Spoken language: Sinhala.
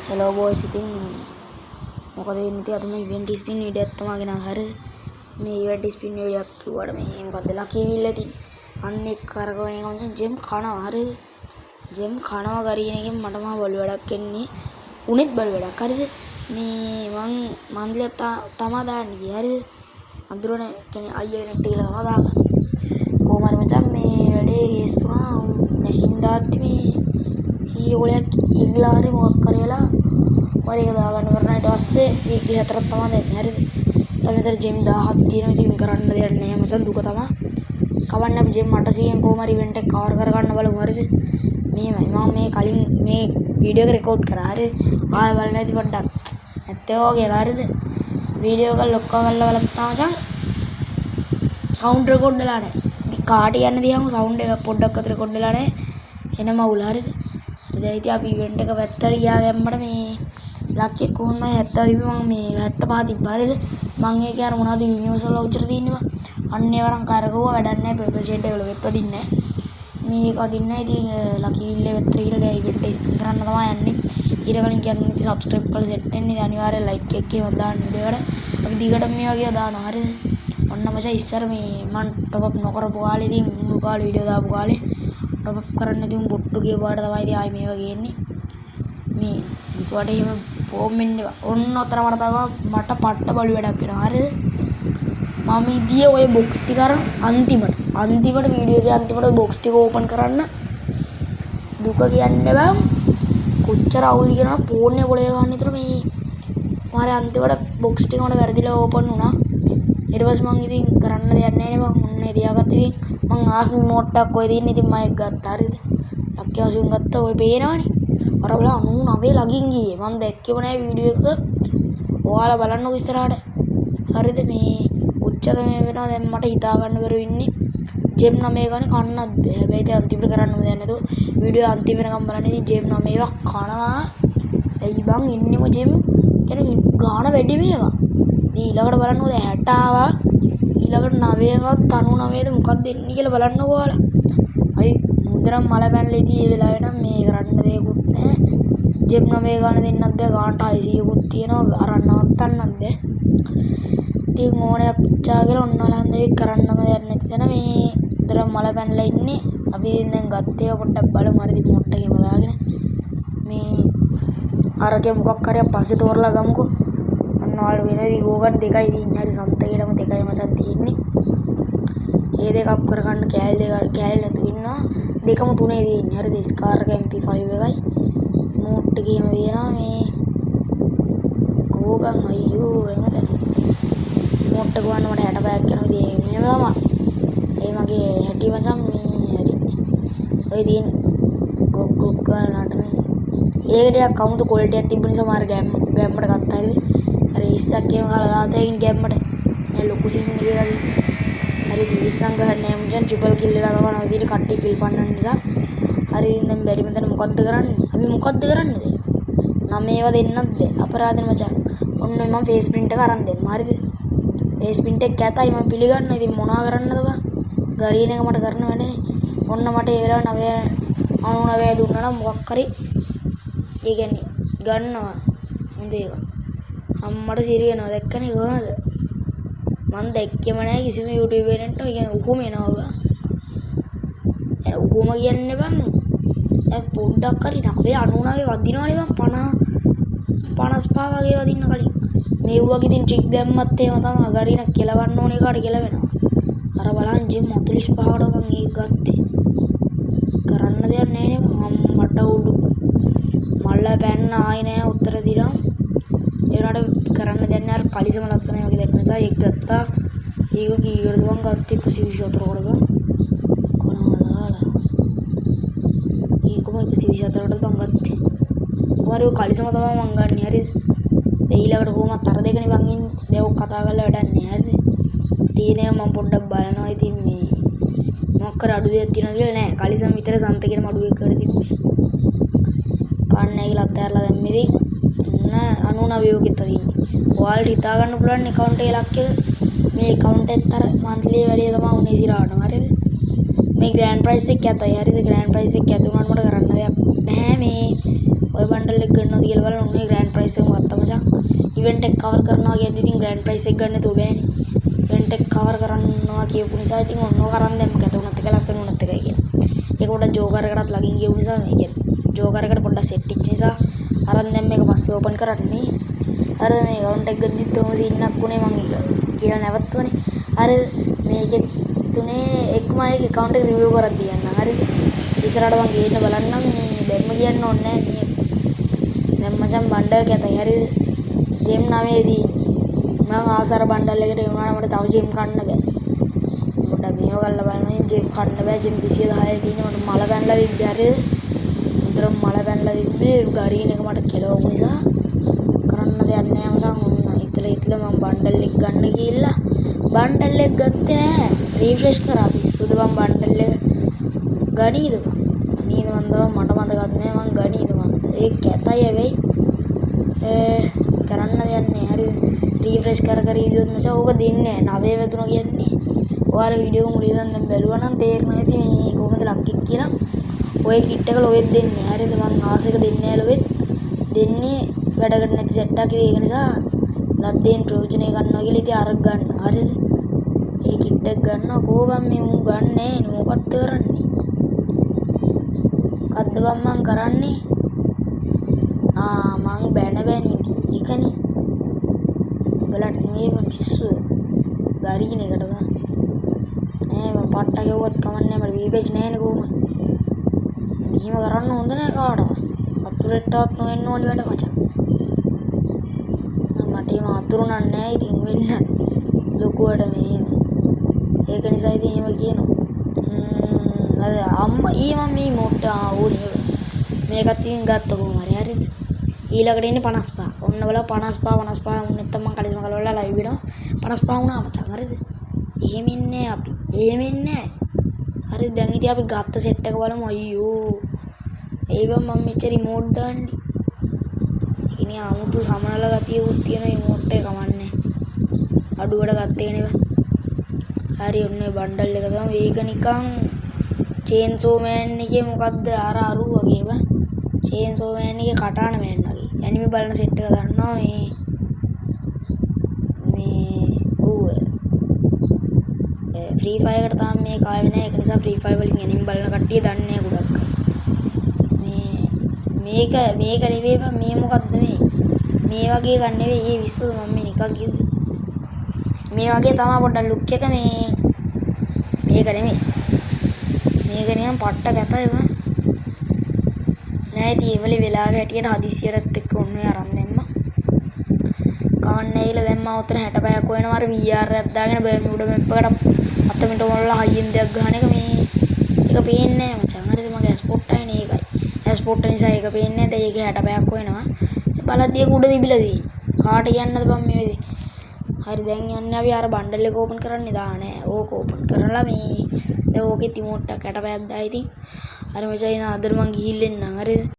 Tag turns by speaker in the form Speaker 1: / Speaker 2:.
Speaker 1: Hello boys, ඉතින් මොකද වෙන්නේ ඉතින් අද මේ ඉවෙන්ට් ස්පින් වීඩියෝ එකක් තමයි ගෙනාව හරිද මේ ඉවෙන්ට් ස්පින් වීඩියෝ එකක් කිව්වට මේ මොකද ලකී විල් ඉතින් අන්න එක් කරකවන එක මචං ජෙම් කනවා හරිද ජෙම් කනවා ගරියන එකෙන් මට මහ බලු වැඩක් එන්නේ උනෙත් බලු වැඩක් හරිද මේ මං මන්දිල තමා දාන්නේ කිය හරිද අඳුරන කියන්නේ අයියා නෙට් එක කියලා තමයි දාගන්න කොහොම හරි මචං මේ වැඩේ ගෙස්සුනා මැෂින් දාද්දි මේ සීයෝලයක් ඉරලා හරි මොකක් කරේලා වර එක දාගන්න කරන ඊට පස්සේ වීක්ලි 4ක් තමයි දෙන්නේ හරිද තමයි විතර ජෙම් 1000ක් තියෙනවා ඉතින් කරන්න දෙයක් නැහැ මචං දුක තමයි කවන්න අපි ජෙම් 800න් කොහොම හරි ඉවෙන්ට් එක කවර් කරගන්න බලමු හරිද මේමයි මම මේ කලින් මේ වීඩියෝ එක රෙකෝඩ් කරා හරිද ආයෙ බලන්න ඇති පොඩ්ඩක් ඇත්තේ වගේ හරිද වීඩියෝ එක ලොක් කරලා බලපුවා මචං සවුන්ඩ් රෙකෝඩ් වෙලා නැහැ ඉතින් කාට යන්න දිහම සවුන්ඩ් එක පොඩ්ඩක්වත් රෙකෝඩ් වෙලා නැහැ එනම අවුල හරිද දැන් ඉතින් අපි ඉවෙන්ට් එක පැත්තට ගියා ගැම්මට මේ ලක්ෂේ කොහොම 70 තිබ්බ මම මේ 75 තිබ්බ හරිද මම ඒකේ අර මොනවද යුනිවර්සල් වවුචර් තියෙන්නේ අන්න ඒවරම් කරගුවා වැඩක් නැහැ පේපර් ෂීට් එක වල වෙත් වදින්නේ නැහැ මේක වදින්නේ නැහැ ඉතින් ලකී ඉල්ලේ වෙත්තර කියලා දැන් ඉවෙන්ට් එක ස්පින් කරන්න තමයි යන්නේ ඊට කලින් කියන්නේ ඉතින් සබ්ස්ක්‍රයිබ් කරලා සෙට් වෙන්න ඉතින් අනිවාර්යෙන් ලයික් එකක් දාන්න වීඩියෝ එකට අපි දිගටම මේ වගේ දානවා හරිද ඔන්න මචං ඉස්සර මේ මම টপ අප් නොකරපු කාලේ ඉතින් මුළු කාලේ වීඩියෝ දාපු කාලේ টপ අප් කරන්න ඉතින් බොට්ටු කියපාට තමයි ඉතින් ආයි මේවා ගේන්නේ මේ කොට එහෙම ෆෝම් වෙන්නේ ඔන්න ඔතන මට පට්ට බලු වැඩක් වෙනවා හරිද මම ඉදියේ ඔය බොක්ස් ටික අරන් අන්තිමට වීඩියෝ එකේ අන්තිමට ඔය බොක්ස් ටික ඕපන් කරන්න දුක කියන්නේ බෑ කොච්චර අවුල් කියනවා ෆෝන් එක පොළේ ගන්න විතර මේ මාරේ අන්තිමට බොක්ස් ටික මට වැරදිලා ඕපන් වුණා ඊට පස්සේ මං ඉතින් කරන්න දෙයක් නැහැ නේ මං ඔන්නේ තියාගත්ත ඉතින් මං ආස්මි මෝඩ් එකක් ඔය තියෙන ඉතින් මම ඒක ගත්තා හරිද ලක්කේ අසුන් ගත්තා ඔය පේනවනේ අර බල 99 ලගින් ගියේ මං දැක්කේම නැහැ වීඩියෝ එක ඔයාලා බලන්නකො ඉස්සරහට හරිද මේ උච්චර මේ වෙනවා දැන් මට හිතා ගන්න බැරුව ඉන්නේ ජෙම් 9 ගානේ කන්නත් බෑ හැබැයි ඉතින් අන්තිමට කරන්න දෙයක් නැතුව වීඩියෝ අන්තිම වෙනකම් බලන්න ඉතින් ජෙම් 9 ඒවා කනවා ඇයි බං ඉන්නේම ජෙම් කියන්නේ ගාන වැඩි මේවා ඊළඟට බලන්නකෝ 60 ආවා ඊළඟට 9වත් 99ද මොකක්ද එන්නේ කියලා බලන්නකෝ ඔයාලා අයි මුදරම් මල පැනලා ඉතින් ඒ වෙලාවේ නම් මේ කරන්න දෙයක්වත් නැහැ ජෙම් 9 ගාන දෙන්නත් බෑ ගානට 600කුත් තියෙනවා අරන් නවත්තන්නත් බෑ ඉතින් ඕනයක් ඉච්චා කියලා ඔන්නලා හන්දේ කරන්නම දෙයක් නැති තැන මේ මුදරම් මල පැනලා ඉන්නේ අපි දැන් ගත්තේ පොඩ්ඩක් බලමු හරිද මොට්ට ගෙම දාගෙන මේ අරගේ මොකක් හරි පස්සේ තෝරලා ගමුකෝ ඔයාලා වෙනදී ගෝගන් දෙකයි තියෙන්නේ හරි සන්තකේටම දෙකයි මචං තියෙන්නේ ඒ දෙක අප් කරගන්න කෑල් නැතු ඉන්නවා දෙකම තුනේ තියෙන්නේ හරිද ස්කාර් එක MP5 එකයි මෝට් එකේම තියෙනවා මේ ගෝගන් අයියෝ එමෙතන මෝට් එක ගන්න මට 60 පැයක් යනවා ඉතින් මේව තමයි ඒ මගේ හැටි මචං මේ හරි ඔය තියෙන ගොග් ගන්නට මේ ඒකටයක් කමුතු ක්වොලිටියක් තිබ්බ නිසා මාර ගැම්මට ගත්තා හරිද අර ඉස්සක් එහෙම කාලා දාතේකින් ගැම්මට ඒ ලොකු සීන් එකේ වගේ හරි ඉස්සන් ගහන්නේ නැහැ මුචන් ට්‍රිපල් කිල් වෙලා තමයි විදිහට කට්ටිය කිල් පන්නන නිසා හරි දැන් බැරි මන්දන මොකද්ද කරන්නේ අපි මොකද්ද කරන්නේ නම් මේවා දෙන්නත් බෑ අපරාධනේ මචං ඔන්න මම ෆේස් print එක අරන් දෙන්න හරිද ෆේස් print එක කැතයි මම පිළිගන්නවා ඉතින් මොනවා කරන්නද බං ගරියන එක මට කරන්න වැඩනේ ඔන්න මට ඒ වෙලාව 99 දුන්නා නම් මොකක් හරි ඒ කියන්නේ ගන්නවා හොඳ එක අම්මට සිරි වෙනවා දැක්කනේ කොහමද මම දැක්කේම නැහැ කිසිම YouTube එකකට ඔය කියන්නේ උකුම එනවා එන උකුම කියන්නේ බං දැන් පොඩ්ඩක් හරි 99 වදිනවනේ බං 50 55 වගේ වදින්න කලින් මේ වගේ ඉතින් ට්‍රික් දැම්මත් එහෙම තමයි ගරින කෙලවන්න ඕනේ කාට කෙලවෙනවා අර බලන් ජිම් 45කට මං ඒක ගත්තේ කරන්න දෙයක් නැහැ නේ මට උඩු මල්ල පැන්න ආයි නෑ උත්තර දිලා ඒ වුණාට කරන්න දෙයක් නෑ අර කලිසම ලස්සනයි වගේ දැක්ක නිසා ඒක ගත්තා ඒක කීකරද මං ගත්තේ 124 කට බං කොනවාලා ඒකම 124 කට බං ගත්තේ කොහරි කලිසම තමයි මං ගන්නේ හරිද දෙයිලකට කොහොමත් අර දෙකනේ බං ඉන්නේ දැන් ඔක් කතා කරලා වැඩක් නෑ හරිද තියෙනවා මම පොඩ්ඩක් බලනවා ඉතින් මේ මොකක් කර අඩු දෙයක් තියෙනවද කියලා නෑ කලිසම විතර සන්තකේට මඩු එකකට තිබ්බේ කන්නේ කියලා අතහැරලා දැම්මේ ඉතින් නෑ 99 යෝගෙත් තියෙන්නේ ඔයාලට හිතා ගන්න පුළුවන් account එකේ ලක්ෂය මේ account එකත් අර monthly වැඩේ තමයි උනේ ඉතිරාටම හරිද මේ grand prize එක ඇතයි හරිද grand prize එක ඇතුණාට මට කරන්න දෙයක් නැහැ මේ ඔය බණ්ඩල් එක ගන්නවද කියලා බලන්න ඔන්නේ ග්‍රෑන්ඩ් ප්‍රයිස් එකම ගත්තා මචං. ඉවෙන්ට් එක කවර් කරනවා කියද්දි ඉතින් ග්‍රෑන්ඩ් ප්‍රයිස් එක ගන්න තෝ බෑනේ. ඉවෙන්ට් එක කවර් කරනවා කියපු නිසා ඉතින් ඔන්නෝ කරන් දැම්ම කැත උනත් එක ලස්සන උනත් එකයි කියලා. ඒක පොඩ්ඩක් ජෝකර් එකටත් ලගින් ගියු නිසා මේ කියන්නේ ජෝකර් එකට පොඩ්ඩක් සෙට් වෙච්ච නිසා අරන් දැන් මේක පස්සේ ඕපන් කරන්නේ. අර මේ account එක ගද්දිත් තෝම සීන් එකක් උනේ මං ඒක කියලා නැවතුනේ. අර මේකේ තුනේ එක්කම ඒක account එක රිවිව් කරලා තියන්න. හරිද? ඉස්සරහට මං ගේන්න බලන්නම් දැම්ම කියන්න ඕනේ නැහැ මේ. දැන් මචං බණ්ඩල් කැතයි. හරිද? ජෙම් 9 දී මං ආසාර බණ්ඩල් එකට එවුණා මට තව ජෙම් කන්න බෑ. පොඩ්ඩක් මේව කරලා බලන්න ජෙම් කන්න බෑ. ජෙම් 210 තියෙනවා මට මල පැනලා තිබ්බේ. හරිද? උතරම මල පැනලා තිබ්බේ ගරීන එක මට කෙලවපු නිසා කරන්න දෙයක් නෑ මචං. ඔන්න ඉතල මම බණ්ඩල් එක ගන්න කියලා බණ්ඩල් එක ගත්තේ නෑ. රිෆ්‍රෙෂ් කරා පිස්සුද මම බණ්ඩල් එක ගණීද මං මට මතකත් නෑ මං ගණීද මන්ද ඒක කැතයි හැබැයි කරන්න දෙයක් නෑ. හරිද? රිෆ්‍රෙෂ් කර ඉදියොත් මචං ඕක දෙන්නේ නෑ 9 වැදුනා කියන්නේ. ඔයාලා වීඩියෝ එක මුලින් ඉඳන් බැලුවා නම් තේරෙනවා ඇති මේ කොහොමද ලක්කික් කියලා. ඔය කිට් එක ලොවෙත් දෙන්නේ. හරිද? මං ආසෙක දෙන්නේ නෑ ලොවෙත්. දෙන්නේ වැඩකට නැති සෙට් එකක් ඒක නිසා ලද්දෙන් ප්‍රයෝජනය ගන්නවා කියලා ඉතින් අර ගන්නවා. හරිද? ඒ කිට් එක ගන්නවා කොහොමද මේ මු ගන්නෑ නේ මොකක්ද කරන්නේ? මොකද්ද මං කරන්නේ? මං බෑනේ ඒකනේ. බලන්න මේ පිස්සු ගාරින එකට නෑ මම පට්ට ගෙවුවත් කමන්නේ මට වීපේජ් නෑනේ කොහොමද? මෙහිම කරන්න හොඳ නෑ කාටවත්. අතුරෙට්ටවත් නොවෙන්න ඕනි වැඩ මචං. මට එහෙම අතුරුනක් නෑ ඉතින් වෙන්න ලොකුවට මෙහෙම. ඒක නිසා ඉතින් එහෙම කියනවා. අද අම්මා මම මේ මොට්ට ඕනේ. මේකත් ඉතින් ගත්ත කොහොම හරි. හරිද? ඊළඟට ඉන්නේ 55. ඔන්න බලව 55 වුණ නැත්නම් මං කලින්ම කලවලා ලයිව් වෙනවා. 55 වුණා මචං. හරිද? එහෙම ඉන්නේ අපි. එහෙම ඉන්නේ. හරි දැන් ඉතින් අපි ගත්ත සෙට් එක බලමු. අයියෝ. ඒව මම මෙච්චර රිමෝට් දාන්නේ. ඒ කියන්නේ 아무තු සමනල ගතියකුත් තියෙන රිමෝට් එක කමන්නේ. අඩුවට ගත්තේ නේ. හරි ඔන්න බණ්ඩල් එක තමයි. ඒක නිකන් චේන්සෝ මෑන් එකේ මොකද්ද අර අරු වගේ බං. චේන්සෝ මෑන් එකේ කටාන මෑන් වගේ. ඇනිමේ බලන සෙට් එක ගන්නවා මේ ඌ ෆ්‍රී ෆයර් එකට තාම මේක ආවේ නැහැ. ඒක නිසා ෆ්‍රී ෆයර් වලින් ඇනිමේ බලන කට්ටිය දන්නේ නැහැ ගොඩක්. මේක නෙවෙයි බං මේ මොකද්ද මේ වගේ ගන්න නෙවෙයි. ඒ විශ්ව මම මේ නිකන් කිව්වේ. මේ වගේ තමයි පොඩ්ඩක් ලුක් එක මේක නෙවෙයි. මේක නිකන් පට්ට කැතයි බං. නෑ ඉතින් ඒ වෙලේ වෙලාවේ හැටියට හදිසියටත් එක්ක ඔන්න ඔය අරන් දැම්මා. කවන්න ඇවිල්ලා දැම්මා උතන 60 පැයක් වෙනවා. අර VR එකක් දාගෙන බර්මියුඩා මැප් එකට අතමිට මොනලා හයියෙන් දෙයක් ගහන එක ඒක පේන්නේ නෑ මචං. හරිද? මගේ ඇස්පෝට් අයනේ ඒකයි. ඇස්පෝට් නිසා ඒක පේන්නේ නැද්ද? ඒකේ 60 පැයක් වෙනවා. බලද්දී ඒක උඩ තිබිලා තියෙන්නේ. කාට කියන්නද බං මේ වෙදේ? හරි දැන් යන්නේ අපි අර බණ්ඩල් එක ඕපන් කරන්න දාන්නේ. ඕක ඕපන් කරලා මේ දැන් ඕකේ තිමෝට්ටක් 60 පැයක් දායි ඉතින් අර මෙචයින අදර මං ගිහිල්ලා එන්නම්. හරිද?